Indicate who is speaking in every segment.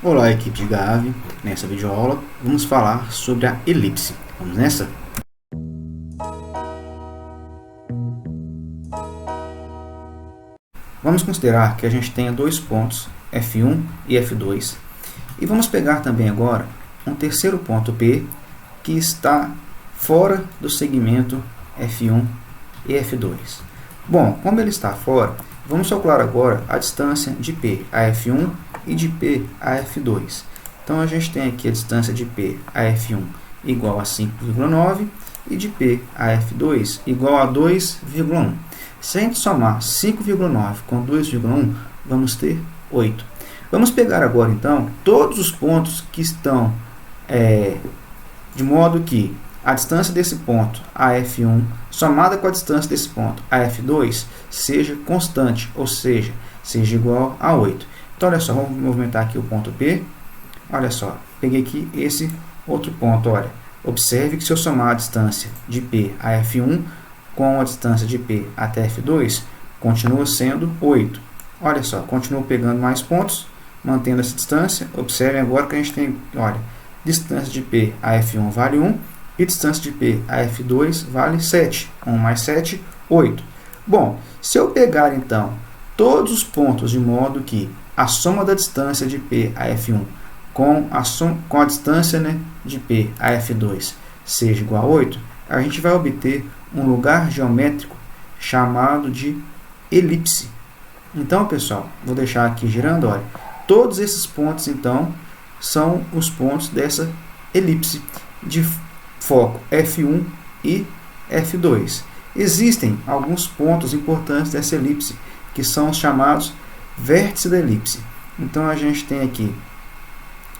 Speaker 1: Olá, equipe de Gave. Nessa videoaula vamos falar sobre a elipse. Vamos nessa? Vamos considerar que a gente tenha dois pontos, F1 e F2, e vamos pegar também agora um terceiro ponto P que está fora do segmento F1 e F2. Bom, como ele está fora, vamos calcular agora a distância de P a F1 e de P a F2. Então, a gente tem aqui a distância de P a F1 igual a 5,9 e de P a F2 igual a 2,1. Se a gente somar 5,9 com 2,1, vamos ter 8. Vamos pegar agora, então, todos os pontos que estão de modo que a distância desse ponto a F1 somada com a distância desse ponto a F2 seja constante, ou seja, seja igual a 8. Então, olha só, vamos movimentar aqui o ponto P. Olha só, peguei aqui esse outro ponto. Olha, observe que se eu somar a distância de P a F1 com a distância de P até F2, continua sendo 8. Olha só, continuo pegando mais pontos, mantendo essa distância. Observem agora que a gente tem, olha, distância de P a F1 vale 1 e distância de P a F2 vale 7. 1 mais 7, 8. Bom, se eu pegar então todos os pontos de modo que a soma da distância de P a F1 com a distância, de P a F2 seja igual a 8, a gente vai obter um lugar geométrico chamado de elipse. Então, pessoal, vou deixar aqui girando. Olha, todos esses pontos, então, são os pontos dessa elipse de foco F1 e F2. Existem alguns pontos importantes dessa elipse, que são os chamados vértices da elipse. Então, a gente tem aqui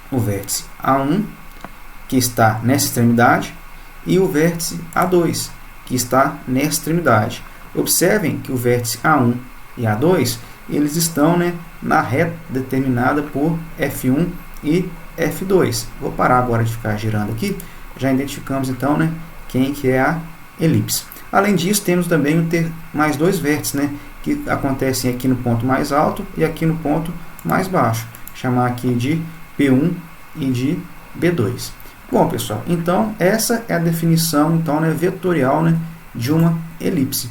Speaker 1: o vértice A1, que está nessa extremidade, e o vértice A2, que está nessa extremidade. Observem que o vértice A1 e A2, eles estão na reta determinada por F1 e F2. Vou parar agora de ficar girando aqui. Já identificamos então quem que é a elipse. Além disso, temos também mais dois vértices, que acontecem aqui no ponto mais alto e aqui no ponto mais baixo. Chamar aqui de P1 e de B2. Bom, pessoal, então essa é a definição então, vetorial de uma elipse.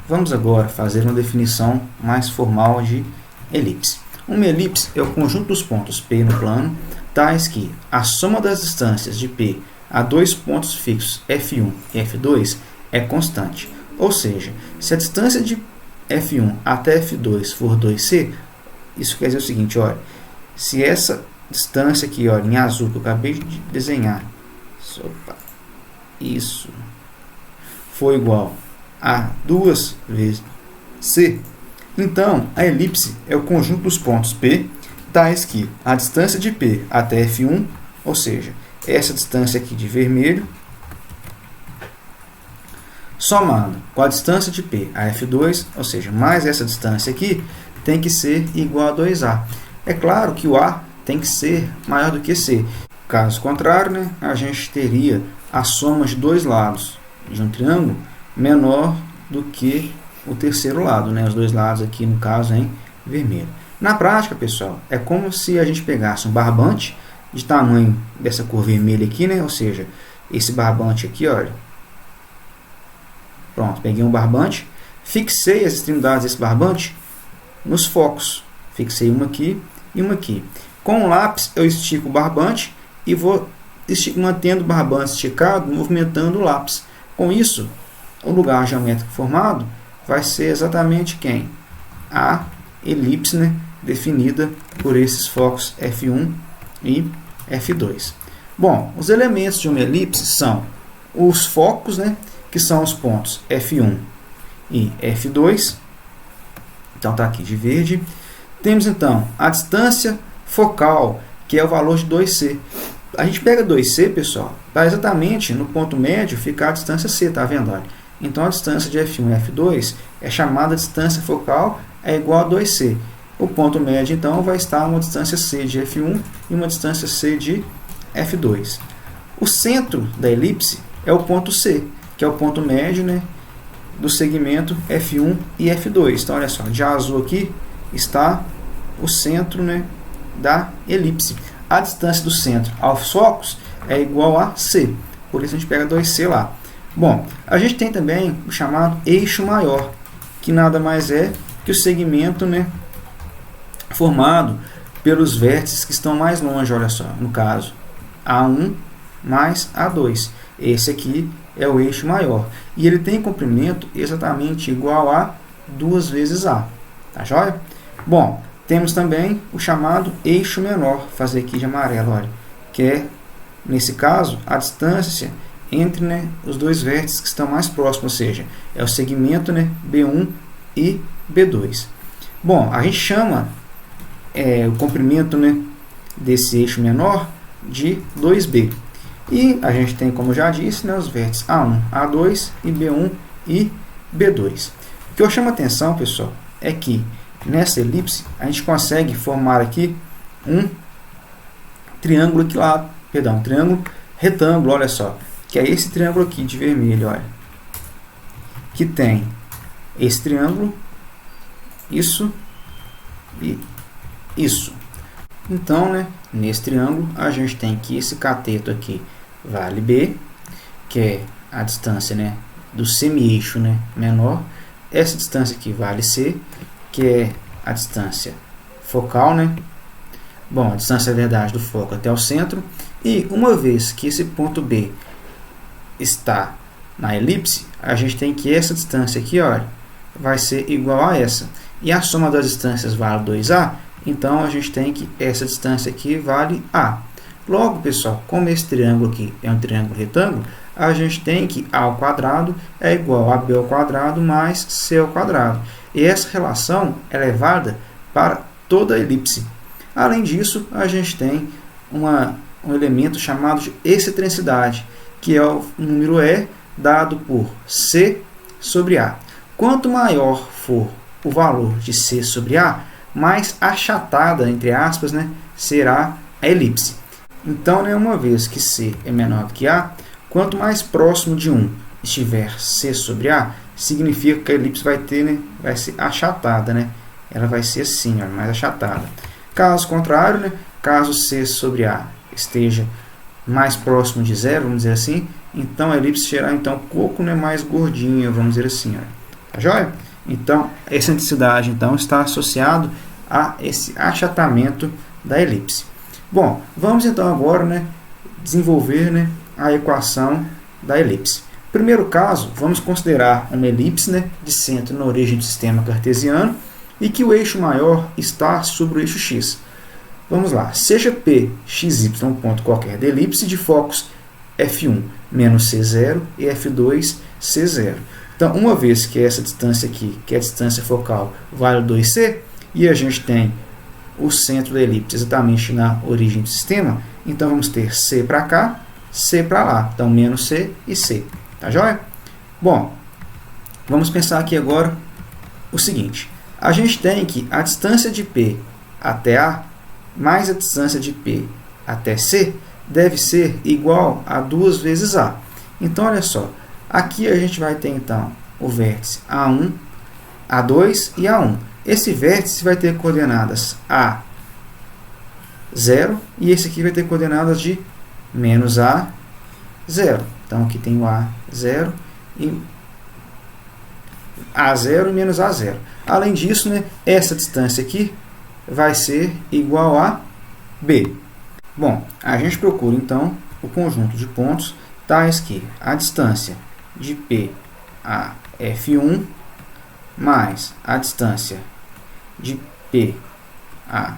Speaker 1: Vamos agora fazer uma definição mais formal de elipse. Uma elipse é o conjunto dos pontos P no plano, tais que a soma das distâncias de P a dois pontos fixos F1 e F2 é constante. Ou seja, se a distância de F1 até F2 for 2C, isso quer dizer o seguinte, olha, se essa distância aqui, olha, em azul que eu acabei de desenhar, isso for igual a 2 vezes C, então a elipse é o conjunto dos pontos P, tais que a distância de P até F1, ou seja, essa distância aqui de vermelho, somado com a distância de P a F2, ou seja, mais essa distância aqui, tem que ser igual a 2A. É claro que o A tem que ser maior do que C. Caso contrário, a gente teria a soma de dois lados de um triângulo menor do que o terceiro lado, os dois lados aqui, no caso, em vermelho. Na prática, pessoal, é como se a gente pegasse um barbante de tamanho dessa cor vermelha aqui, ou seja, esse barbante aqui, olha. Pronto, peguei um barbante, fixei as extremidades desse barbante nos focos. Fixei uma aqui e uma aqui. Com o lápis, eu estico o barbante e vou mantendo o barbante esticado, movimentando o lápis. Com isso, o lugar geométrico formado vai ser exatamente quem? A elipse, definida por esses focos F1 e F2. Bom, os elementos de uma elipse são os focos, que são os pontos F1 e F2. Então, está aqui de verde. Temos, então, a distância focal, que é o valor de 2C. A gente pega 2C, pessoal, para exatamente no ponto médio ficar a distância C, tá vendo? Olha. Então, a distância de F1 e F2 é chamada distância focal, é igual a 2C. O ponto médio, então, vai estar uma distância C de F1 e uma distância C de F2. O centro da elipse é o ponto C, que é o ponto médio do segmento F1 e F2. Então, olha só, de azul aqui está o centro, né, da elipse. A distância do centro aos focos é igual a C. Por isso a gente pega 2C lá. Bom, a gente tem também o chamado eixo maior, que nada mais é que o segmento, né, formado pelos vértices que estão mais longe, olha só, no caso, A1 mais A2. Esse aqui é o eixo maior. E ele tem comprimento exatamente igual a 2 vezes A. Tá joia? Bom, temos também o chamado eixo menor, fazer aqui de amarelo, olha, que é, nesse caso, a distância entre, né, os dois vértices que estão mais próximos, ou seja, é o segmento, né, B1 e B2. Bom, a gente chama o comprimento, né, desse eixo menor de 2B. E a gente tem, como já disse, né, os vértices A1, A2 e B1 e B2. O que eu chamo a atenção, pessoal, é que nessa elipse a gente consegue formar aqui um triângulo um triângulo retângulo, olha só, que é esse triângulo aqui de vermelho, olha, que tem esse triângulo, isso e isso. Então, né, nesse triângulo a gente tem que esse cateto aqui vale B, que é a distância, né, do semi-eixo, né, menor. Essa distância aqui vale C, que é a distância focal, né? Bom, a distância, na verdade, do foco até o centro. E uma vez que esse ponto B está na elipse, a gente tem que essa distância aqui, olha, vai ser igual a essa. E a soma das distâncias vale 2A, então a gente tem que essa distância aqui vale A. Logo, pessoal, como esse triângulo aqui é um triângulo retângulo, a gente tem que A ao quadrado é igual a B ao quadrado mais C ao quadrado. E essa relação ela é válida para toda a elipse. Além disso, a gente tem um elemento chamado de excentricidade, que é o número E dado por C sobre A. Quanto maior for o valor de C sobre A, mais achatada, entre aspas, né, será a elipse. Então, né, uma vez que C é menor do que A, quanto mais próximo de 1 estiver C sobre A, significa que a elipse vai ser achatada, né? Ela vai ser assim, ó, mais achatada. Caso contrário, né, caso C sobre A esteja mais próximo de zero, vamos dizer assim, então a elipse será então um pouco, né, mais gordinha, vamos dizer assim, ó. Tá joia? Então, a excentricidade então, está associado a esse achatamento da elipse. Bom, vamos então agora, né, desenvolver, né, a equação da elipse. Primeiro caso, vamos considerar uma elipse, né, de centro na origem do sistema cartesiano e que o eixo maior está sobre o eixo x. Vamos lá, seja P, xy um ponto qualquer da elipse de focos F1 menos C0 e F2 C0. Então, uma vez que essa distância aqui, que é a distância focal, vale 2C, e a gente tem o centro da elipse exatamente na origem do sistema, então vamos ter C para cá, C para lá. Então, menos C e C. Tá joia? Bom, vamos pensar aqui agora o seguinte. A gente tem que a distância de P até A mais a distância de P até C deve ser igual a 2 vezes A. Então, olha só. Aqui a gente vai ter, então, o vértice A1, A2 e A1. Esse vértice vai ter coordenadas A0 e esse aqui vai ter coordenadas de menos A0. Então, aqui tem o A0 e A0 e menos A0. Além disso, né, essa distância aqui vai ser igual a B. Bom, a gente procura, então, o conjunto de pontos tais que a distância de P a F1 mais a distância de P a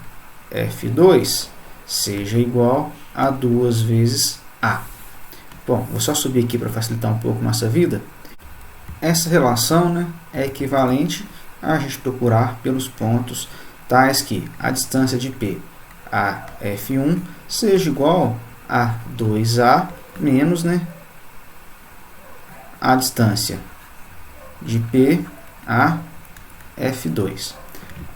Speaker 1: F2 seja igual a 2 vezes A. Bom, vou só subir aqui para facilitar um pouco nossa vida. Essa relação, né, é equivalente a gente procurar pelos pontos tais que a distância de P a F1 seja igual a 2A menos, né, a distância de P a F2.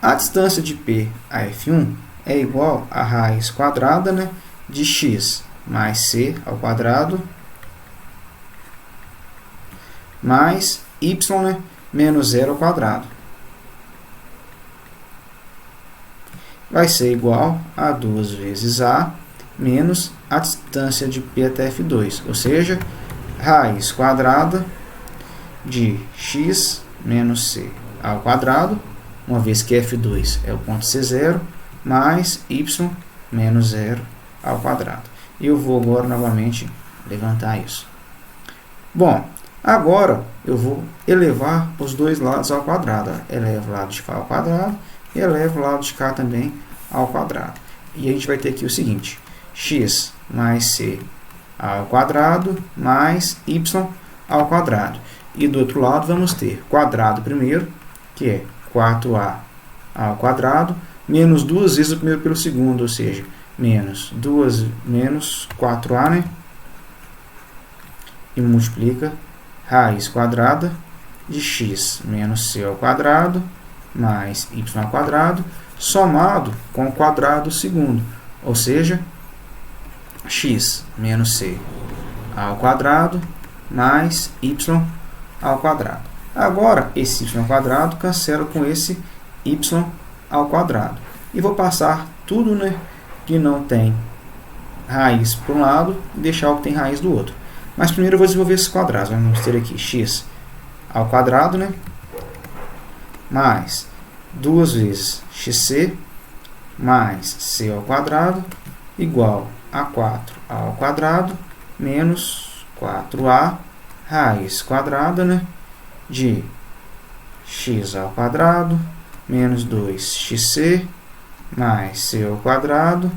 Speaker 1: A distância de P a F1 é igual a raiz quadrada, né, de x mais c ao quadrado mais y, né, menos 0 ao quadrado. vai ser igual a 2 vezes A menos a distância de P até F2, ou seja, raiz quadrada de x menos c ao quadrado, uma vez que F2 é o ponto C0, mais y menos 0 ao quadrado. E eu vou agora novamente levantar isso. Bom, agora eu vou elevar os dois lados ao quadrado. Elevo o lado de cá ao quadrado e elevo o lado de cá também ao quadrado. E a gente vai ter aqui o seguinte: x mais c ao quadrado mais y ao quadrado. E do outro lado vamos ter quadrado primeiro, que é 4a ao quadrado, menos 2 vezes o primeiro pelo segundo, ou seja, menos 4a, né? E multiplica raiz quadrada de x menos c ao quadrado mais y ao quadrado, somado com o quadrado segundo, ou seja, x menos c ao quadrado mais y ao quadrado. Agora, esse y ao quadrado cancela com esse y ao quadrado. E vou passar tudo, né, que não tem raiz para um lado e deixar o que tem raiz do outro. Mas primeiro eu vou desenvolver esses quadrados. Vamos ter aqui x ao quadrado, né, mais 2 vezes xc mais c ao quadrado igual a 4 ao quadrado menos 4a raiz quadrada, né, de x ao quadrado menos 2xc mais c ao quadrado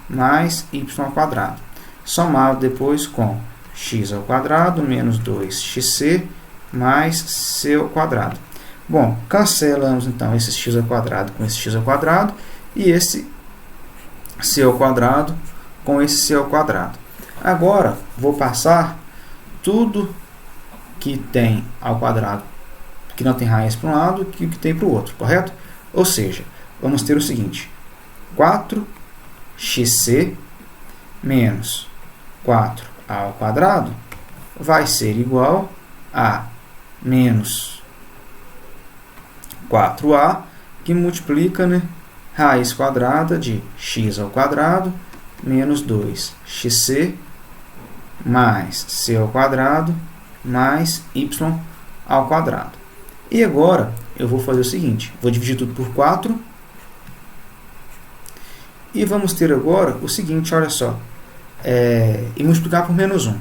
Speaker 1: mais y ao quadrado, somado depois com x ao quadrado menos 2xc mais c ao quadrado. Bom, cancelamos então esse x ao quadrado com esse x ao quadrado e esse c ao quadrado com esse c ao quadrado. Agora vou passar tudo que tem ao quadrado, que não tem raiz para um lado, que tem para o outro, correto? Ou seja, vamos ter o seguinte: 4xc menos 4 ao quadrado vai ser igual a menos 4a, que multiplica, né, raiz quadrada de x ao quadrado menos 2xc mais c ao quadrado mais y ao quadrado. E agora eu vou fazer o seguinte: vou dividir tudo por 4 e vamos ter agora o seguinte, olha só, e multiplicar por menos 1.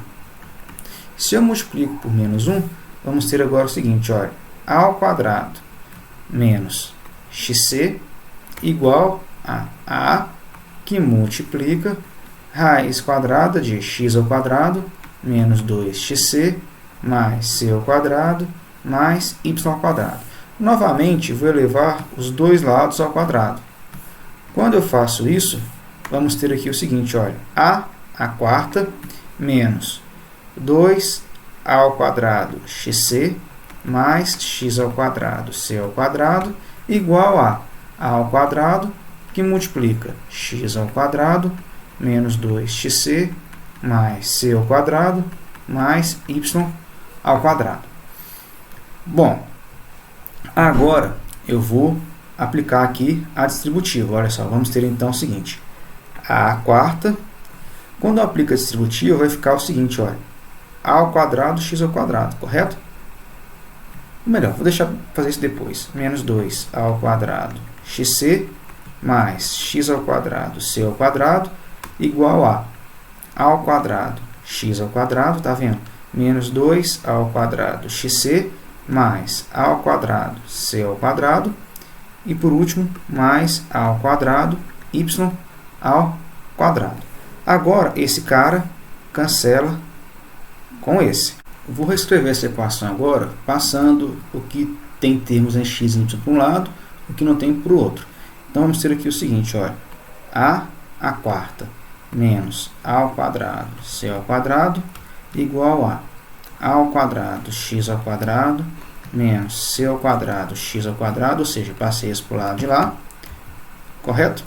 Speaker 1: Se eu multiplico por menos 1, vamos ter agora o seguinte, olha, a ao quadrado menos xc igual a que multiplica raiz quadrada de x ao quadrado menos 2xc mais c ao quadrado mais y ao quadrado. Novamente, vou elevar os dois lados ao quadrado. Quando eu faço isso, vamos ter aqui o seguinte, olha, a quarta menos 2 ao quadrado xc mais x ao quadrado c ao quadrado igual a ao quadrado, que multiplica x ao quadrado menos 2xc mais c ao quadrado mais y ao quadrado. Bom, agora eu vou aplicar aqui a distributiva. Olha só, vamos ter então o seguinte: a quarta, quando eu aplico a distributiva, vai ficar o seguinte, olha, a ao quadrado x ao quadrado, correto? Melhor, vou deixar fazer isso depois. Menos 2 ao quadrado xc mais x ao quadrado c ao quadrado igual a ao quadrado x ao quadrado, tá vendo? Menos 2 ao quadrado xc mais a ao quadrado c ao quadrado e por último mais a ao quadrado y ao quadrado. Agora esse cara cancela com esse. Eu vou reescrever essa equação agora, passando o que tem termos em x e y para um lado, o que não tem para o outro. Então vamos ter aqui o seguinte, olha, a quarta menos a ao quadrado c ao quadrado igual a ao quadrado x ao quadrado menos c ao quadrado x ao quadrado, ou seja, passei isso para o lado de lá, correto?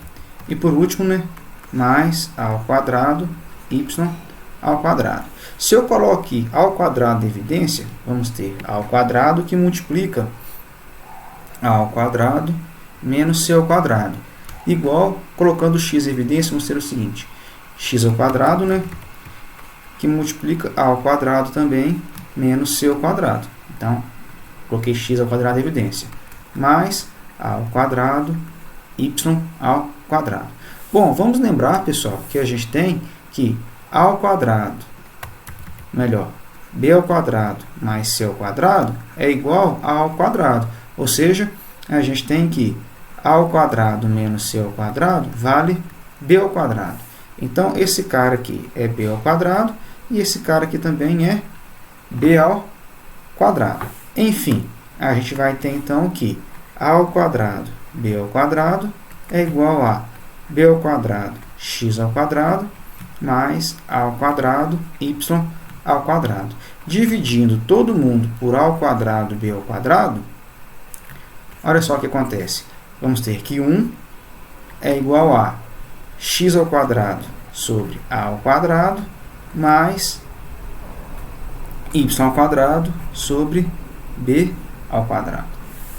Speaker 1: E por último, né, mais a ao quadrado y ao quadrado. Se eu coloco aqui a ao quadrado de evidência, vamos ter a ao quadrado que multiplica a ao quadrado menos c ao quadrado. igual, colocando x em evidência, vamos ter o seguinte, x ao quadrado, né, que multiplica a ao quadrado também, menos c ao quadrado. Então, coloquei x ao quadrado em evidência, mais a ao quadrado, y ao quadrado. Bom, vamos lembrar, pessoal, que a gente tem que a ao quadrado, melhor, b ao quadrado mais c ao quadrado é igual a ao quadrado. Ou seja, a gente tem que a ao quadrado menos c ao quadrado vale b ao quadrado. Então, esse cara aqui é b ao quadrado e esse cara aqui também é b ao quadrado. Enfim, a gente vai ter então que a ao quadrado b ao quadrado é igual a b ao quadrado x ao quadrado mais a ao quadrado y ao quadrado. Dividindo todo mundo por a ao quadrado b ao quadrado, olha só o que acontece. Vamos ter que 1 é igual a x ao quadrado sobre a ao quadrado mais y ao quadrado sobre b ao quadrado,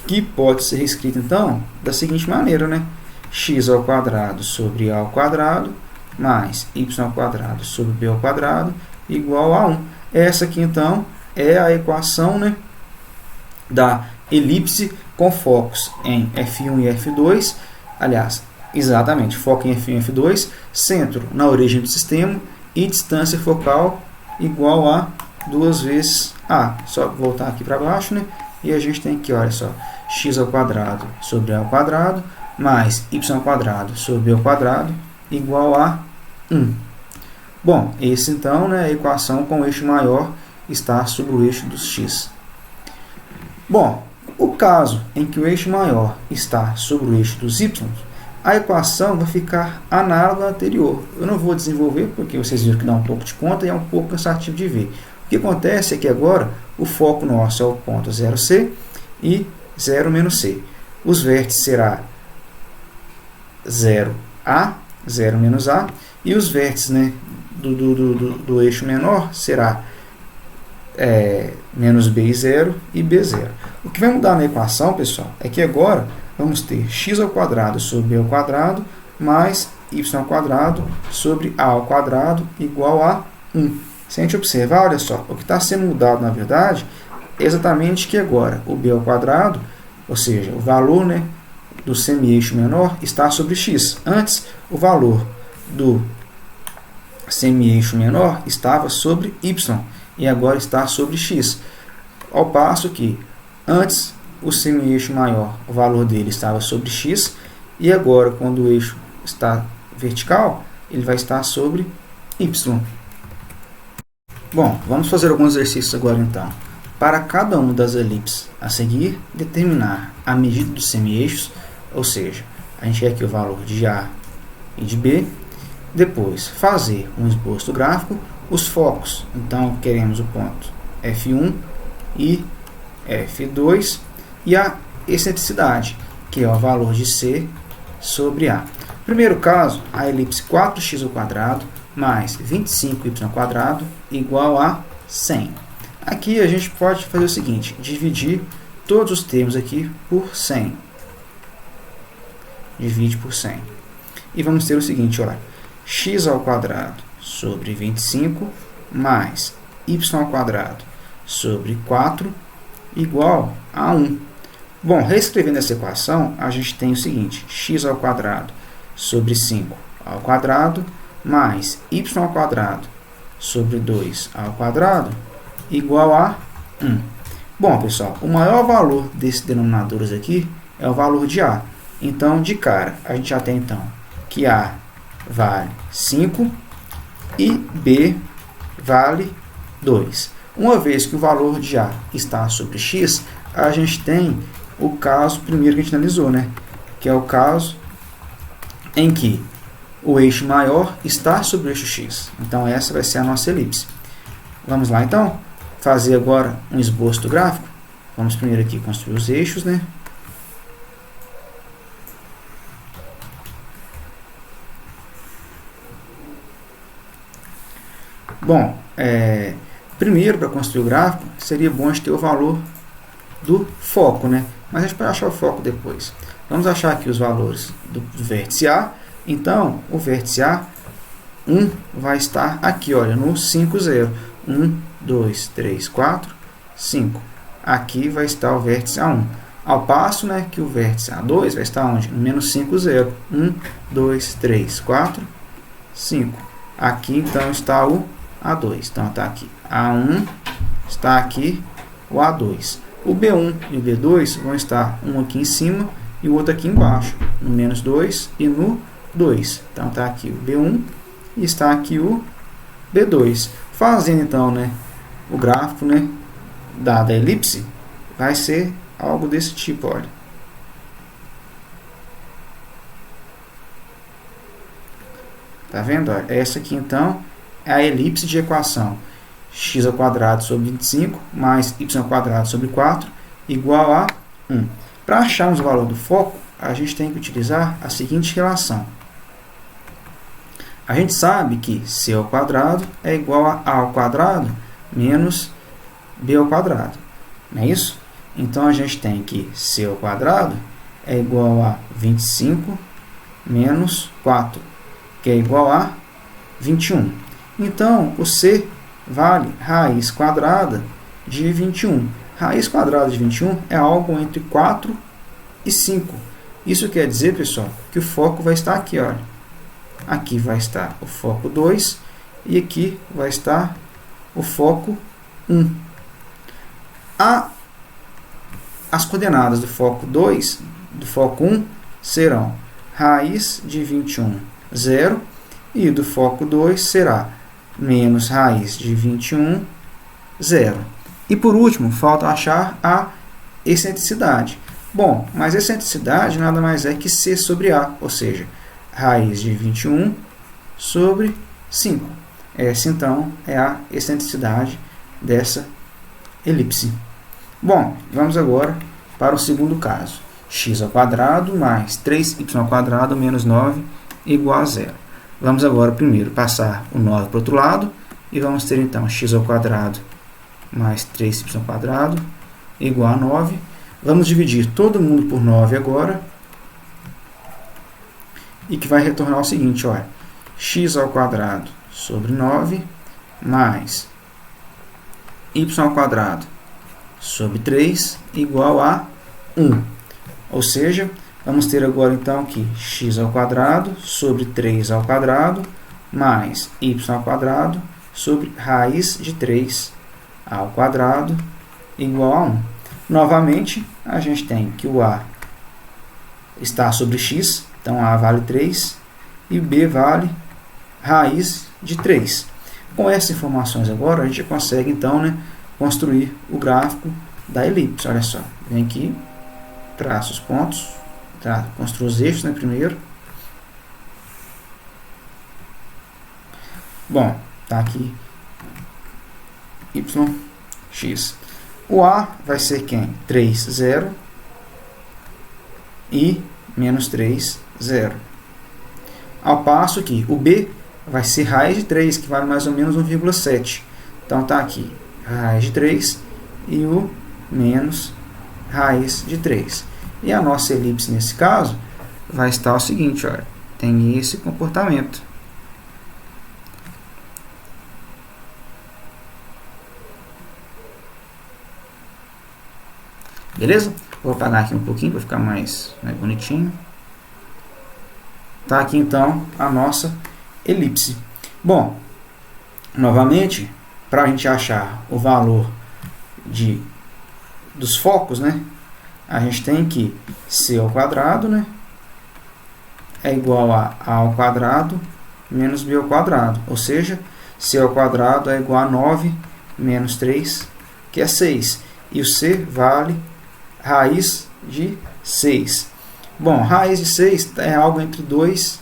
Speaker 1: que pode ser escrito então da seguinte maneira, né? X ao quadrado sobre a ao quadrado mais y ao quadrado sobre b ao quadrado igual a 1. Essa aqui então é a equação, né, da elipse com focos em F1 e F2, aliás, exatamente, foco em F1 e F2, centro na origem do sistema e distância focal igual a 2 vezes A. Só voltar aqui para baixo, né? E a gente tem aqui, olha só, x ao quadrado sobre a ao quadrado mais y ao quadrado sobre b ao quadrado igual a 1. Bom, esse então, né, a equação com o eixo maior está sobre o eixo dos x. Bom, o caso em que o eixo maior está sobre o eixo dos y, a equação vai ficar análoga à anterior. Eu não vou desenvolver porque vocês viram que dá um pouco de conta e é um pouco cansativo de ver. O que acontece é que agora o foco nosso é o ponto 0C e 0 menos C. Os vértices será 0A, 0 menos A, e os vértices, né, do eixo menor será menos B e 0 e B0. O que vai mudar na equação, pessoal, é que agora vamos ter x ao quadrado sobre b ao quadrado mais y ao quadrado sobre a ao quadrado igual a 1. Se a gente observar, olha só, o que está sendo mudado, na verdade, é exatamente que agora o b ao quadrado, ou seja, o valor, né, do semi-eixo menor está sobre x. Antes, o valor do semi-eixo menor estava sobre y e agora está sobre x. Ao passo que antes o semi-eixo maior, o valor dele estava sobre x e agora, quando o eixo está vertical, ele vai estar sobre y. Bom, vamos fazer alguns exercícios agora então. Para cada uma das elipses a seguir, determinar a medida dos semi-eixos, ou seja, a gente quer aqui o valor de A e de B. Depois, fazer um esboço gráfico, os focos. Então, queremos o ponto F1 e F2 e a excentricidade, que é o valor de C sobre A. No primeiro caso, a elipse 4x ao quadrado mais 25y ao quadrado igual a 100. Aqui a gente pode fazer o seguinte, dividir todos os termos aqui por 100. Divide por 100. E vamos ter o seguinte, olha, x ao quadrado sobre 25 mais y ao quadrado sobre 4 igual a 1. Bom, reescrevendo essa equação, a gente tem o seguinte, x ao quadrado sobre 5 ao quadrado mais y ao quadrado sobre 2 ao quadrado igual a 1. Bom, pessoal, o maior valor desses denominadores aqui é o valor de A. Então, de cara, a gente já tem então que A vale 5 e B vale 2. Uma vez que o valor de A está sobre x, a gente tem o caso primeiro que a gente analisou, né? Que é o caso em que o eixo maior está sobre o eixo x. Então, essa vai ser a nossa elipse. Vamos lá, então, fazer agora um esboço do gráfico. Vamos primeiro aqui construir os eixos, né? Bom, primeiro, para construir o gráfico, seria bom a gente ter o valor do foco, né? Mas a gente pode achar o foco depois. Vamos achar aqui os valores do vértice A. Então, o vértice A, 1 vai estar aqui, olha, no 5, 0. 1, 2, 3, 4, 5. Aqui vai estar o vértice A1. Ao passo, né, que o vértice A2 vai estar onde? No menos 5, 0. 1, 2, 3, 4, 5. Aqui, então, está o A2. Então, está aqui A1, está aqui o A2. O B1 e o B2 vão estar um aqui em cima e o outro aqui embaixo, no menos 2 e no 2. Então, está aqui o B1 e está aqui o B2. Fazendo, então, né, o gráfico, né, da elipse, vai ser algo desse tipo, olha. Tá vendo? Olha, essa aqui, então, é a elipse de equação x² sobre 25 mais y² sobre 4 igual a 1. Para acharmos o valor do foco, a gente tem que utilizar a seguinte relação. A gente sabe que c² é igual a a² menos b². Não é isso? Então, a gente tem que c² é igual a 25 menos 4, que é igual a 21. Então, o c vale raiz quadrada de 21. Raiz quadrada de 21 é algo entre 4 e 5. Isso quer dizer, pessoal, que o foco vai estar aqui, olha. Aqui vai estar o foco 2 e aqui vai estar o foco 1. As coordenadas do foco 2, do foco 1, serão raiz de 21, 0, e do foco 2 será menos raiz de 21, 0. E por último, falta achar a excentricidade. Bom, mas a excentricidade nada mais é que c sobre a, ou seja, raiz de 21 sobre 5. Essa, então, é a excentricidade dessa elipse. Bom, vamos agora para o segundo caso. x² mais 3y² menos 9 igual a 0. Vamos agora primeiro passar o 9 para o outro lado e vamos ter então x² mais 3y² igual a 9. Vamos dividir todo mundo por 9 agora e que vai retornar o seguinte, olha, x² sobre 9 mais y² sobre 3 igual a 1. Ou seja, vamos ter agora então aqui x² sobre 3² mais y² sobre raiz de 3² igual a 1. Novamente, a gente tem que o a está sobre x, então a vale 3 e b vale raiz de 3. Com essas informações agora, a gente consegue então, né, construir o gráfico da elipse. Olha só, vem aqui, traço os pontos, tá? Construo os eixos, né, primeiro. Bom, tá aqui y, x. O a vai ser quem? 3, 0 e menos 3, 0. Ao passo que o b vai ser raiz de 3, que vale mais ou menos 1,7. Então, tá aqui raiz de 3 e o menos raiz de 3. E a nossa elipse, nesse caso, vai estar o seguinte, olha, tem esse comportamento. Beleza? Vou apagar aqui um pouquinho para ficar mais bonitinho. Tá aqui então a nossa elipse. Bom, novamente, para a gente achar o valor dos focos, né, a gente tem que c² né, é igual a a² menos b², ou seja, c² é igual a 9 menos 3, que é 6, e o c vale raiz de 6. Bom, raiz de 6 é algo entre 2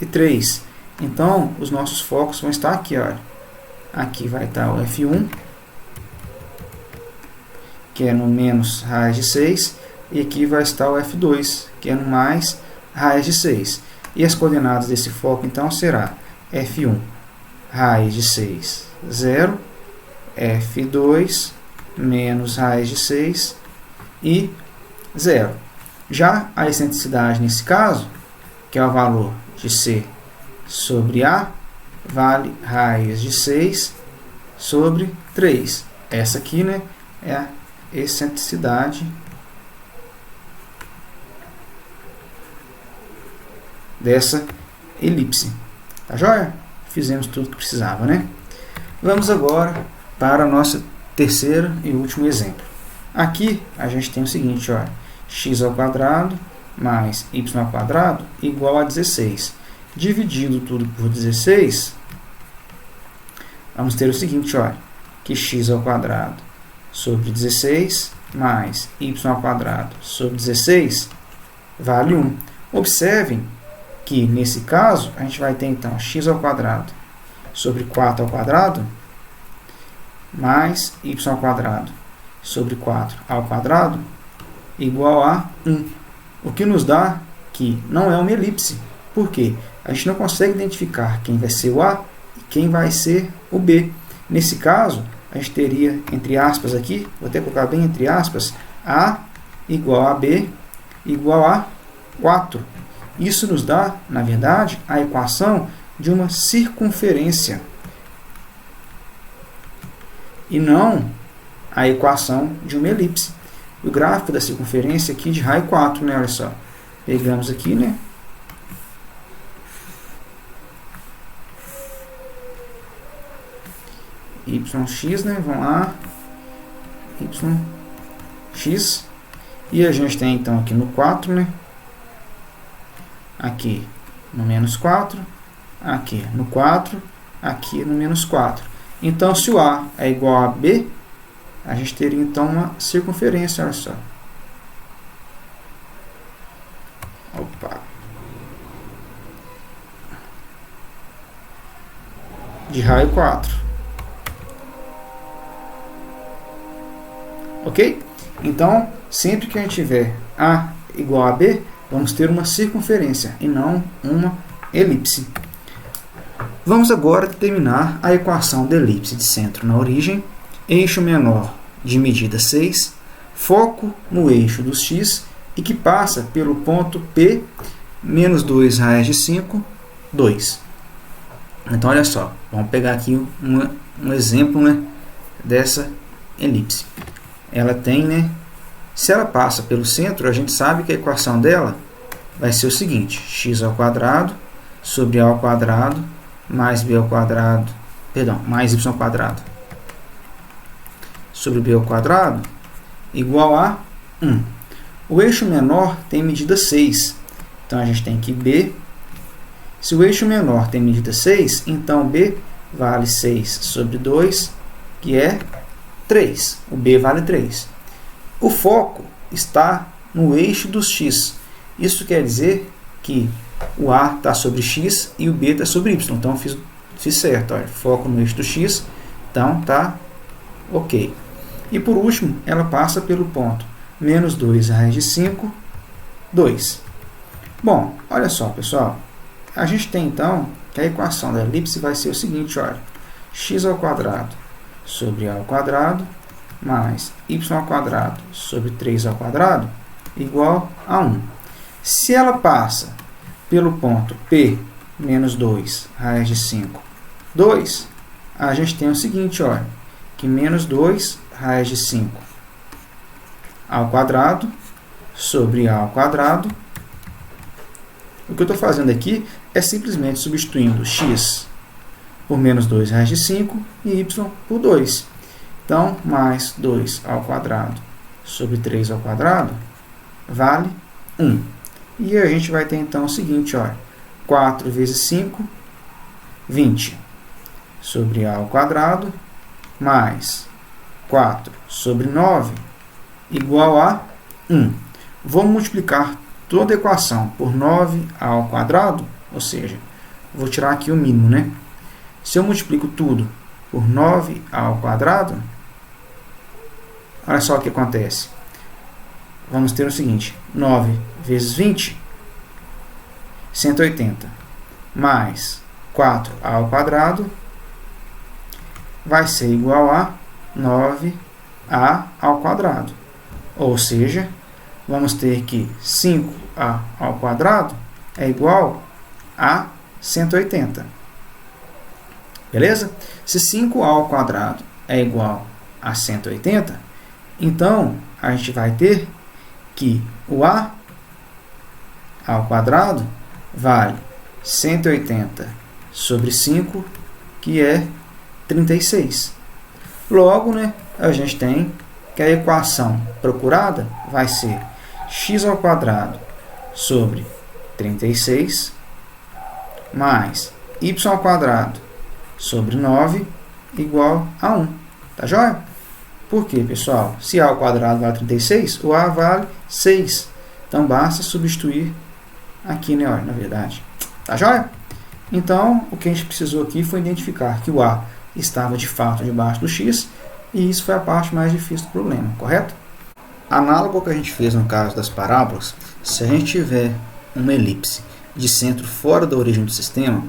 Speaker 1: e 3. Então, os nossos focos vão estar aqui, olha. Aqui vai estar o F1, que é no menos raiz de 6, e aqui vai estar o F2, que é no mais raiz de 6. E as coordenadas desse foco, então, será F1, raiz de 6, 0, F2, menos raiz de 6 e 0. Já a excentricidade, nesse caso, que é o valor de C sobre A, vale raiz de 6 sobre 3. Essa aqui, né, é a excentricidade dessa elipse. Tá joia? Fizemos tudo que precisava, né? Vamos agora para o nosso terceiro e último exemplo. Aqui a gente tem o seguinte, olha, x ao quadrado mais y ao quadrado igual a 16. Dividindo tudo por 16, vamos ter o seguinte, olha, que x ao quadrado sobre 16 mais y ao quadrado sobre 16 vale 1. Observem que, nesse caso, a gente vai ter, então, x ao quadrado sobre 4 ao quadrado mais y ao quadrado sobre 4 ao quadrado igual a 1. O que nos dá que não é uma elipse. Por quê? A gente não consegue identificar quem vai ser o A e quem vai ser o B. Nesse caso, a gente teria, entre aspas aqui, vou até colocar bem entre aspas, A igual a B igual a 4. Isso nos dá, na verdade, a equação de uma circunferência e não a equação de uma elipse. O gráfico da circunferência aqui de raio 4, né? Olha só. Pegamos aqui, né? YX, né? Vamos lá. YX. E a gente tem, então, aqui no 4, né? Aqui no menos 4. Aqui no 4. Aqui no menos 4. Então, se o A é igual a B, a gente teria, então, uma circunferência, olha só. Opa. De raio 4. Ok? Então, sempre que a gente tiver A igual a B, vamos ter uma circunferência e não uma elipse. Vamos agora determinar a equação da elipse de centro na origem, eixo menor de medida 6, foco no eixo dos x e que passa pelo ponto P, menos 2 raiz de 5, 2. Então, olha só, vamos pegar aqui um exemplo, né, dessa elipse. Ela tem, né, se ela passa pelo centro, a gente sabe que a equação dela vai ser o seguinte, x ao quadrado sobre a ao quadrado mais b ao quadrado, perdão, mais y ao quadrado sobre b ao quadrado igual a 1. O eixo menor tem medida 6, então a gente tem que b, se o eixo menor tem medida 6, então b vale 6 sobre 2, que é 3. O b vale 3. O foco está no eixo dos x. Isso quer dizer que o A está sobre x e o B está sobre y. Então, fiz certo. Olha, foco no eixo do x. Então, tá ok. E, por último, ela passa pelo ponto menos 2 raiz de 5, 2. Bom, olha só, pessoal. A gente tem, então, que a equação da elipse vai ser o seguinte, olha. X ao quadrado sobre a ao quadrado mais y ao quadrado sobre 3 ao quadrado igual a 1. Se ela passa pelo ponto P menos 2 raiz de 5, 2, a gente tem o seguinte, olha, que menos 2 raiz de 5 ao quadrado sobre a ao quadrado. O que eu estou fazendo aqui é simplesmente substituindo x por menos 2 raiz de 5 e y por 2. Então, mais 2 ao quadrado sobre 3 ao quadrado vale 1. E a gente vai ter, então, o seguinte, olha, 4 vezes 5, 20, sobre a ao quadrado, mais 4 sobre 9, igual a 1. Vou multiplicar toda a equação por 9 ao quadrado, ou seja, vou tirar aqui o mínimo, né? Se eu multiplico tudo por 9 ao quadrado, olha só o que acontece. Vamos ter o seguinte, 9 vezes 20, 180, mais 4a ao quadrado, vai ser igual a 9a ao quadrado. Ou seja, vamos ter que 5a ao quadrado é igual a 180. Beleza? Se 5a ao quadrado é igual a 180, então a gente vai ter que o a ao quadrado vale 180 sobre 5, que é 36. Logo, né, a gente tem que a equação procurada vai ser x ao quadrado sobre 36 mais y ao quadrado sobre 9 igual a 1. Tá joia? Por quê, pessoal? Se a ao quadrado vale 36, o a vale 6. Então, basta substituir aqui, né? Olha, na verdade. Tá joia? Então, o que a gente precisou aqui foi identificar que o a estava de fato debaixo do x, e isso foi a parte mais difícil do problema, correto? Análogo ao que a gente fez no caso das parábolas, se a gente tiver uma elipse de centro fora da origem do sistema,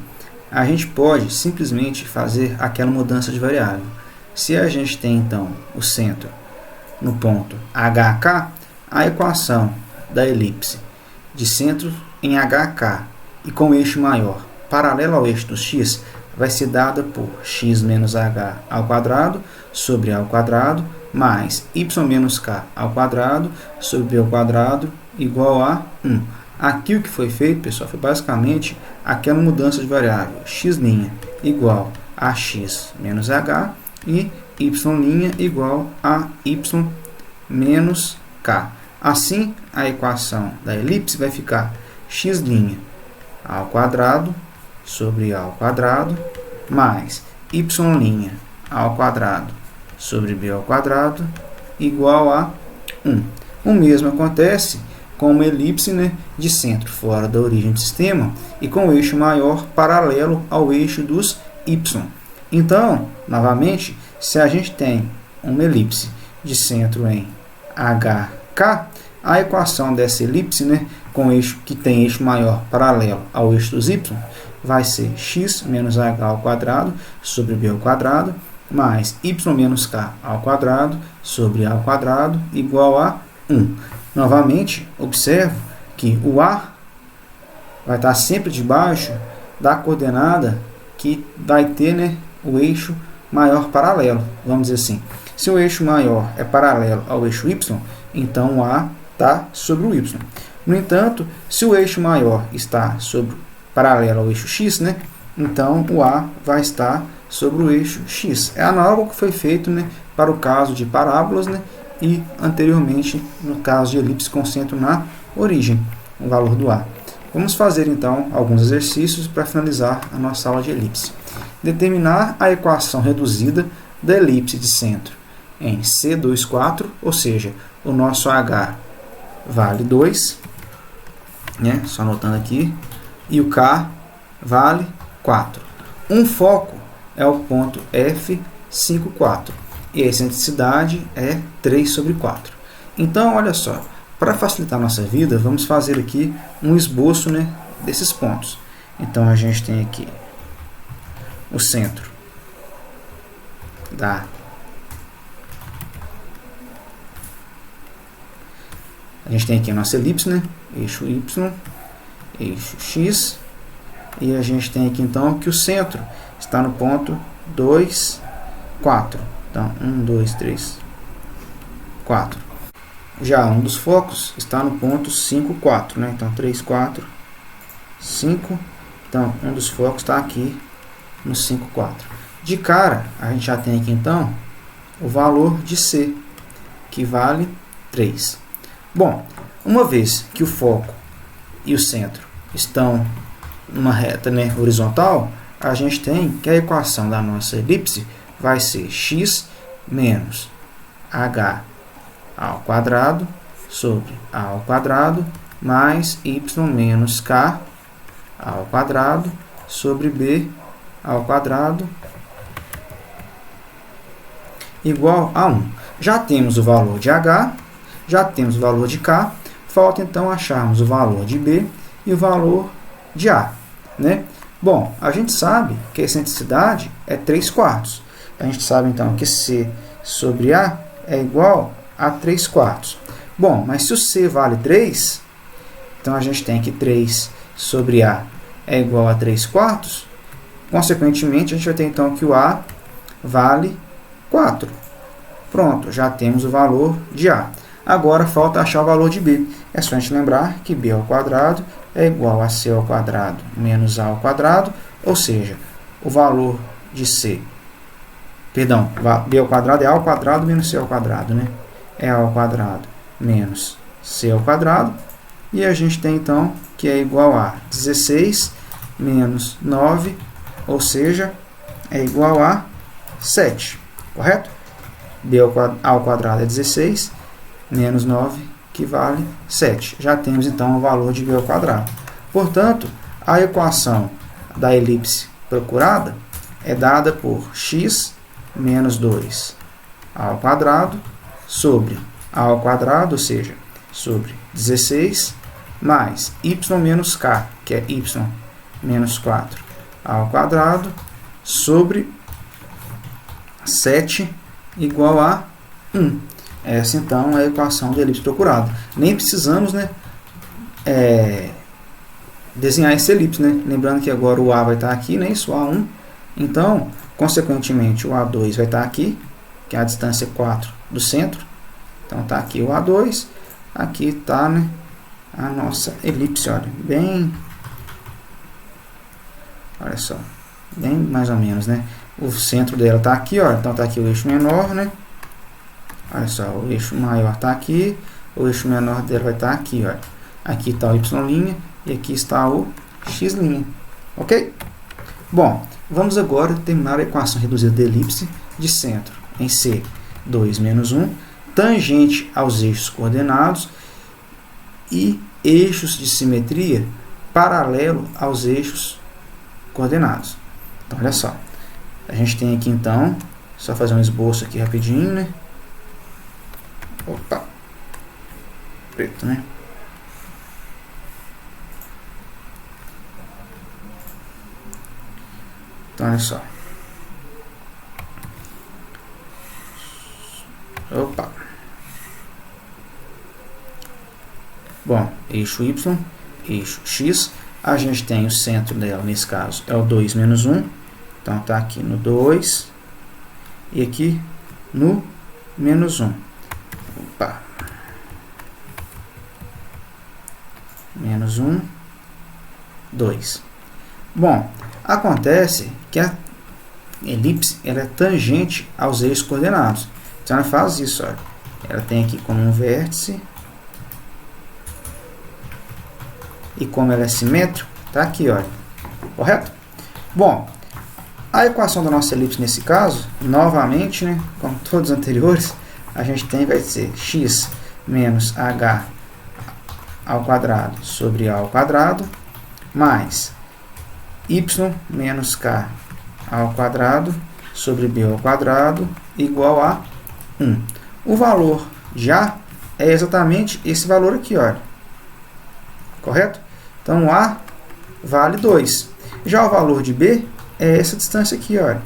Speaker 1: a gente pode simplesmente fazer aquela mudança de variável. Se a gente tem, então, o centro no ponto HK, a equação da elipse de centro em HK e com eixo maior paralelo ao eixo do x vai ser dada por x menos h ao quadrado sobre a ao quadrado mais y menos k ao quadrado sobre b ao quadrado igual a 1. Aqui o que foi feito, pessoal, foi basicamente aquela mudança de variável x' igual a x menos h e y' igual a y menos k. Assim, a equação da elipse vai ficar x' ao quadrado sobre a ao quadrado mais y' ao quadrado sobre b ao quadrado igual a 1. O mesmo acontece com uma elipse, né, de centro fora da origem do sistema e com o eixo maior paralelo ao eixo dos y. Então, novamente, se a gente tem uma elipse de centro em HK, a equação dessa elipse, né, com eixo que tem eixo maior paralelo ao eixo dos y, vai ser x menos h ao quadrado sobre b ao quadrado mais y menos k ao quadrado sobre a ao quadrado igual a 1. Novamente, observo que o a vai estar sempre debaixo da coordenada que vai ter, né, o eixo maior paralelo, vamos dizer assim. Se o eixo maior é paralelo ao eixo y, então o a está sobre o y. No entanto, se o eixo maior está paralelo ao eixo x, né, então o a vai estar sobre o eixo x. É análogo ao que foi feito, né, para o caso de parábolas, né, e anteriormente no caso de elipse com centro na origem, o valor do a. Vamos fazer então alguns exercícios para finalizar a nossa aula de elipse. Determinar a equação reduzida da elipse de centro em C24, ou seja, o nosso h vale 2, né? Só anotando aqui, e o k vale 4. Um foco é o ponto F54 e a excentricidade é 3 sobre 4. Então, olha só, para facilitar a nossa vida, vamos fazer aqui um esboço, né, desses pontos. Então, a gente tem aqui o centro da a gente tem aqui a nossa elipse, né, eixo y, eixo x, e a gente tem aqui então que o centro está no ponto 2, 4. Então, 1, 2, 3, 4. Já um dos focos está no ponto 5, 4. Né? Então, 3, 4, 5. Então, um dos focos está aqui no 5, 4. De cara, a gente já tem aqui, então, o valor de C, que vale 3. Bom, uma vez que o foco e o centro estão numa reta, né, horizontal, a gente tem que a equação da nossa elipse vai ser x menos h ao quadrado sobre a ao quadrado mais y menos k ao quadrado sobre b ao quadrado igual a 1. Já temos o valor de h, já temos o valor de k, falta então acharmos o valor de b e o valor de a, né? Bom, a gente sabe que a excentricidade é 3 quartos. A gente sabe então que C sobre A é igual a 3 quartos. Bom, mas se o C vale 3, então a gente tem que 3 sobre A é igual a 3/4. Consequentemente, a gente vai ter então que o A vale 4. Pronto, já temos o valor de A. Agora falta achar o valor de B. É só a gente lembrar que B ao quadrado é igual a C ao quadrado menos A ao quadrado, ou seja, o valor de C, perdão, B ao quadrado é A ao quadrado menos C ao quadrado, né? É A ao quadrado menos C ao quadrado, e a gente tem então que é igual a 16 menos 9, ou seja, é igual a 7, correto? B ao quadrado é 16, menos 9, que vale 7. Já temos então o valor de B ao quadrado. Portanto, a equação da elipse procurada é dada por x menos 2 ao quadrado sobre a ao quadrado, ou seja, sobre 16, mais y menos k, que é y menos 4 ao quadrado, sobre 7 igual a 1. Essa, então, é a equação da elipse procurada. Nem precisamos, né, desenhar essa elipse, né? Lembrando que agora o A vai estar aqui, né? Isso, A1. Então, consequentemente, o A2 vai estar aqui, que é a distância 4 do centro. Então, está aqui o A2. Aqui está, né, a nossa elipse, olha, olha só, bem mais ou menos, né? O centro dela está aqui, ó, então está aqui o eixo menor, né? Olha só, o eixo maior está aqui, o eixo menor dela vai estar aqui, olha. Aqui está o y' e aqui está o x', ok? Bom, vamos agora terminar a equação reduzida da elipse de centro em C, 2 menos 1, tangente aos eixos coordenados e eixos de simetria paralelo aos eixos coordenados. Então, olha só. A gente tem aqui, então, só fazer um esboço aqui rapidinho, né? Opa! Preto, né? Então, olha só. Opa! Bom, eixo Y, eixo X. A gente tem o centro dela, nesse caso, é o 2 menos 1. Então, está aqui no 2 e aqui no menos 1. Opa. Menos 1, 2. Bom, acontece que a elipse ela é tangente aos eixos coordenados. Então, ela faz isso, olha. Ela tem aqui como um vértice. E como ela é simétrica, está aqui, olha. Correto? Bom, a equação da nossa elipse nesse caso, novamente, né, como todos os anteriores, a gente vai ser x menos h ao quadrado sobre a ao quadrado, mais y menos k ao quadrado sobre b ao quadrado, igual a 1. O valor de a é exatamente esse valor aqui, olha. Correto? Então, a vale 2. Já o valor de b é essa distância aqui, olha.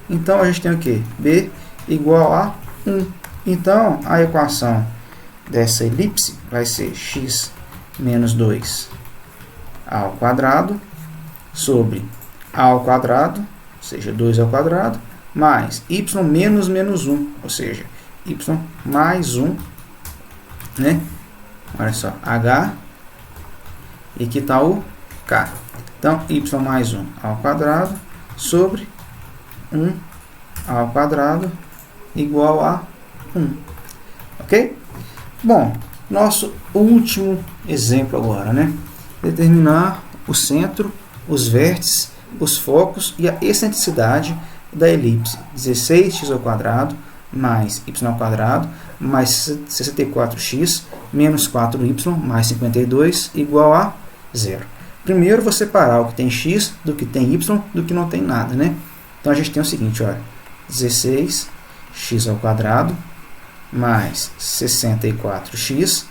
Speaker 1: Então, a gente tem o quê? B igual a 1. Então, a equação dessa elipse vai ser x menos 2 ao quadrado sobre a ao quadrado, ou seja, 2 ao quadrado, mais y menos menos 1, ou seja, y mais 1, né? Olha só, h, e aqui está o k. Então, y mais 1 ao quadrado sobre 1 ao quadrado igual a 1. Ok? Bom, nosso último exemplo agora, né? Determinar o centro, os vértices, os focos e a excentricidade da elipse 16x ao quadrado mais y ao quadrado mais 64x menos 4y mais 52 igual a 0. Primeiro, vou separar o que tem x do que tem y do que não tem nada, né? Então, a gente tem o seguinte, olha, 16x ao quadrado mais 64x,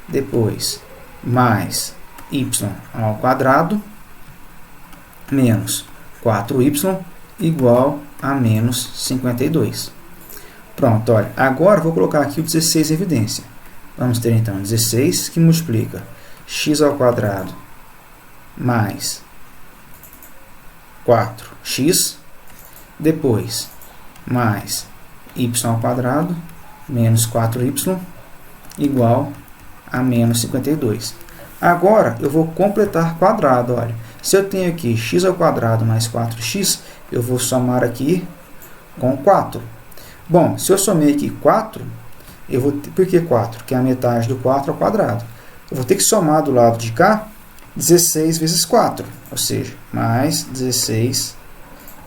Speaker 1: depois mais y ao quadrado menos 4y igual a menos 52. Pronto, olha, agora vou colocar aqui o 16 em evidência. Vamos ter então 16 que multiplica x ao quadrado mais 4x, depois mais y ao quadrado menos 4y igual a menos 52. Agora eu vou completar quadrado. Olha, se eu tenho aqui x ao quadrado mais 4x, eu vou somar aqui com 4. Bom, se eu somei aqui 4, eu vou ter, por que 4? Que é a metade do 4 ao quadrado. Eu vou ter que somar do lado de cá 16 vezes 4, ou seja, mais 16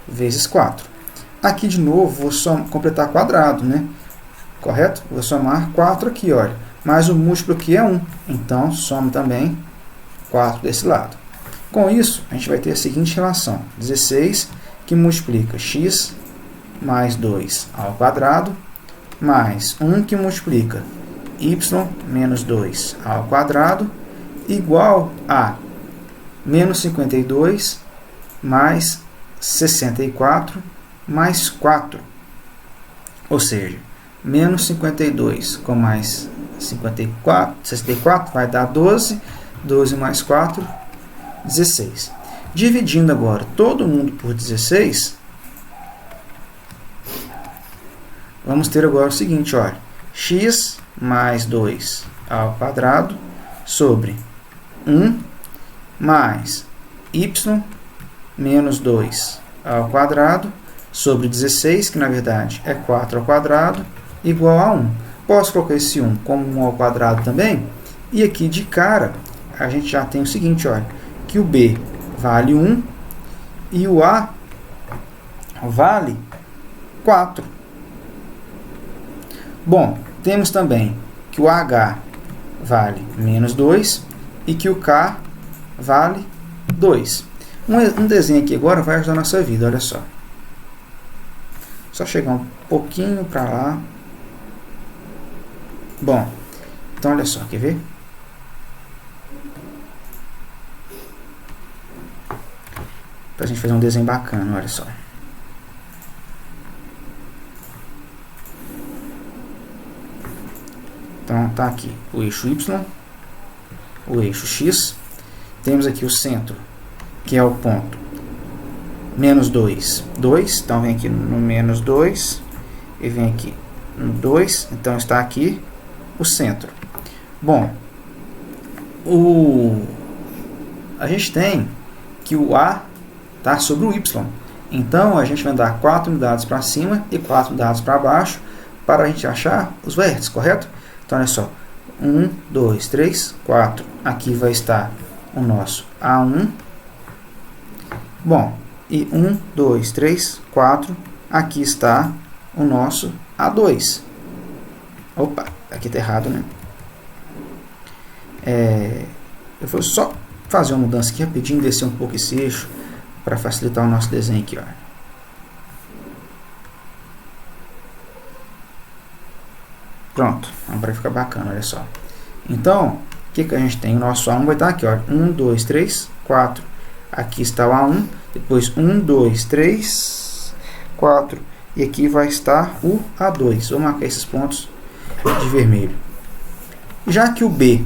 Speaker 1: vezes 4. Aqui de novo vou completar quadrado, né? Correto? Vou somar 4 aqui, olha. Mas o múltiplo aqui é 1, então somo também 4 desse lado. Com isso, a gente vai ter a seguinte relação: 16 que multiplica x mais 2 ao quadrado, mais 1 que multiplica y menos 2 ao quadrado, igual a menos 52 mais 64 mais 4. Ou seja, menos 52 com mais 64 vai dar 12. 12 mais 4, 16. Dividindo agora todo mundo por 16, vamos ter agora o seguinte, olha, x mais 2 ao quadrado sobre 1 mais y menos 2 ao quadrado sobre 16, que na verdade é 4 ao quadrado, igual a 1. Posso colocar esse 1 como 1 ao quadrado também, e aqui de cara a gente já tem o seguinte, olha, que o b vale 1 e o a vale 4. Bom, temos também que o h vale menos 2 e que o k vale 2. Um desenho aqui agora vai ajudar a nossa vida, olha só. Só chegar um pouquinho para lá. Bom, então olha só, quer ver? Para a gente fazer um desenho bacana, olha só. Então tá aqui o eixo y, o eixo x. Temos aqui o centro, que é o ponto menos 2, 2. Então vem aqui no menos 2 e vem aqui no 2. Então está aqui o centro. Bom, a gente tem que o A está sobre o Y. Então a gente vai dar 4 unidades para cima e 4 unidades para baixo para a gente achar os vértices, correto? Então olha só, 1, 2, 3, 4. Aqui vai estar o nosso A1. Bom, e 1, 2, 3, 4. Aqui está o nosso A2. Opa, aqui está errado, né? Eu vou só fazer uma mudança aqui rapidinho, descer um pouco esse eixo para facilitar o nosso desenho aqui, ó. Pronto, agora fica bacana, olha só. Então, o que a gente tem? O nosso A1 vai estar aqui, ó. 1, 2, 3, 4. Aqui está o A1, depois 1, 2, 3, 4. E aqui vai estar o A2. Vou marcar esses pontos de vermelho. Já que o B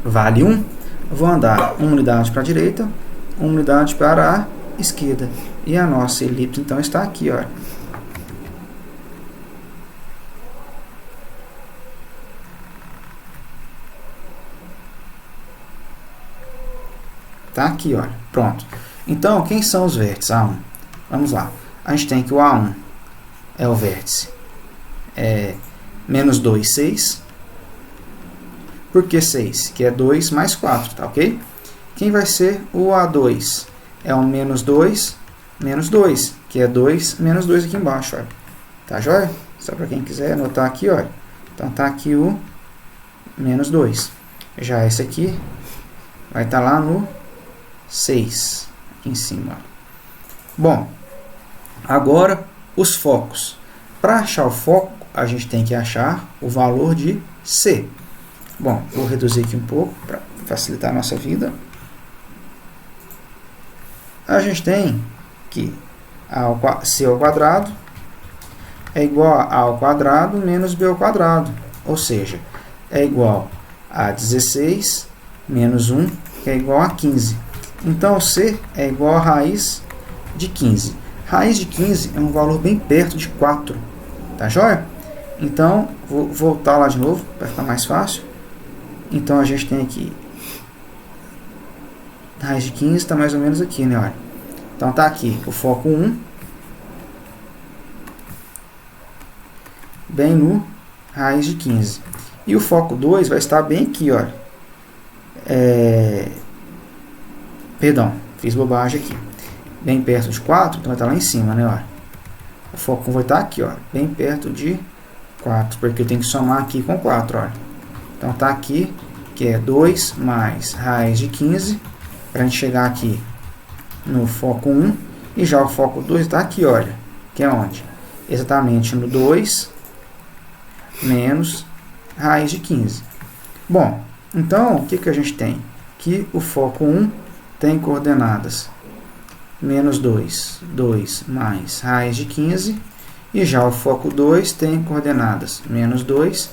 Speaker 1: vale 1, eu vou andar uma unidade para a direita, uma unidade para a esquerda. E a nossa elipse, então, está aqui, olha. Está aqui, olha. Pronto. Então, quem são os vértices? A1. Vamos lá. A gente tem que o A1 é o vértice menos 2, 6. Por que 6? Que é 2 mais 4, tá ok? Quem vai ser o A2? É o menos 2, menos 2, que é 2, menos 2 aqui embaixo, olha. Tá joia? Só para quem quiser anotar aqui, olha. Então, tá aqui o menos 2. Já esse aqui vai estar lá no 6, aqui em cima, olha. Bom, agora os focos. Para achar o foco, a gente tem que achar o valor de C. Bom, vou reduzir aqui um pouco para facilitar a nossa vida. A gente tem que C ao quadrado é igual a A ao quadrado menos B ao quadrado. ou seja, é igual a 16 menos 1, que é igual a 15. Então, C é igual a raiz de 15. Raiz de 15 é um valor bem perto de 4, tá joia? Então, vou voltar lá de novo, para ficar mais fácil. Então, a gente tem aqui, raiz de 15 está mais ou menos aqui, né? Olha. Então, tá aqui o foco 1, bem no raiz de 15. E o foco 2 vai estar bem aqui, olha. Perdão, fiz bobagem aqui. Bem perto de 4, então vai estar lá em cima, né? Olha. O foco 1 vai estar aqui, ó, bem perto de 4, porque eu tenho que somar aqui com 4, olha. Então tá aqui, que é 2 mais raiz de 15, para a gente chegar aqui no foco 1, e já o foco 2 está aqui, olha, que é onde? Exatamente no 2 menos raiz de 15. Bom, então o que a gente tem? Que o foco 1 tem coordenadas menos 2, 2 mais raiz de 15, e já o foco 2 tem coordenadas menos 2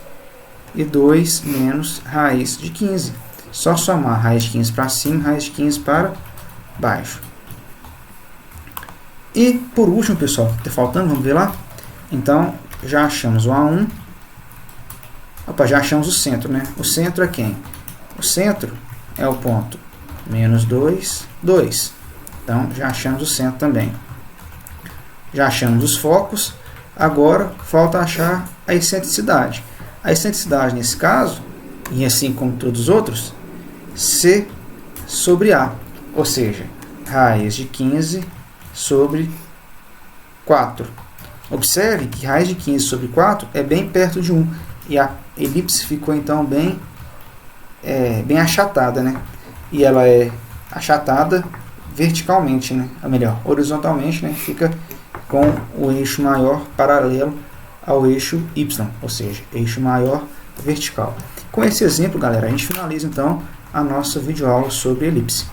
Speaker 1: e 2 menos raiz de 15. Só somar raiz de 15 para cima e raiz de 15 para baixo. E por último, pessoal, está faltando, vamos ver lá? Então, já achamos o A1. Opa, já achamos o centro, né? O centro é quem? O centro é o ponto menos 2, 2. Então, já achamos o centro também. Já achamos os focos. Agora, falta achar a excentricidade. A excentricidade, nesse caso, e assim como todos os outros, C sobre A. Ou seja, raiz de 15 sobre 4. Observe que raiz de 15 sobre 4 é bem perto de 1. E a elipse ficou, então, bem achatada, né? E ela é achatada verticalmente, né? Ou melhor, horizontalmente, né? Fica com o eixo maior paralelo ao eixo Y, ou seja, eixo maior vertical. Com esse exemplo, galera, a gente finaliza então a nossa videoaula sobre elipse.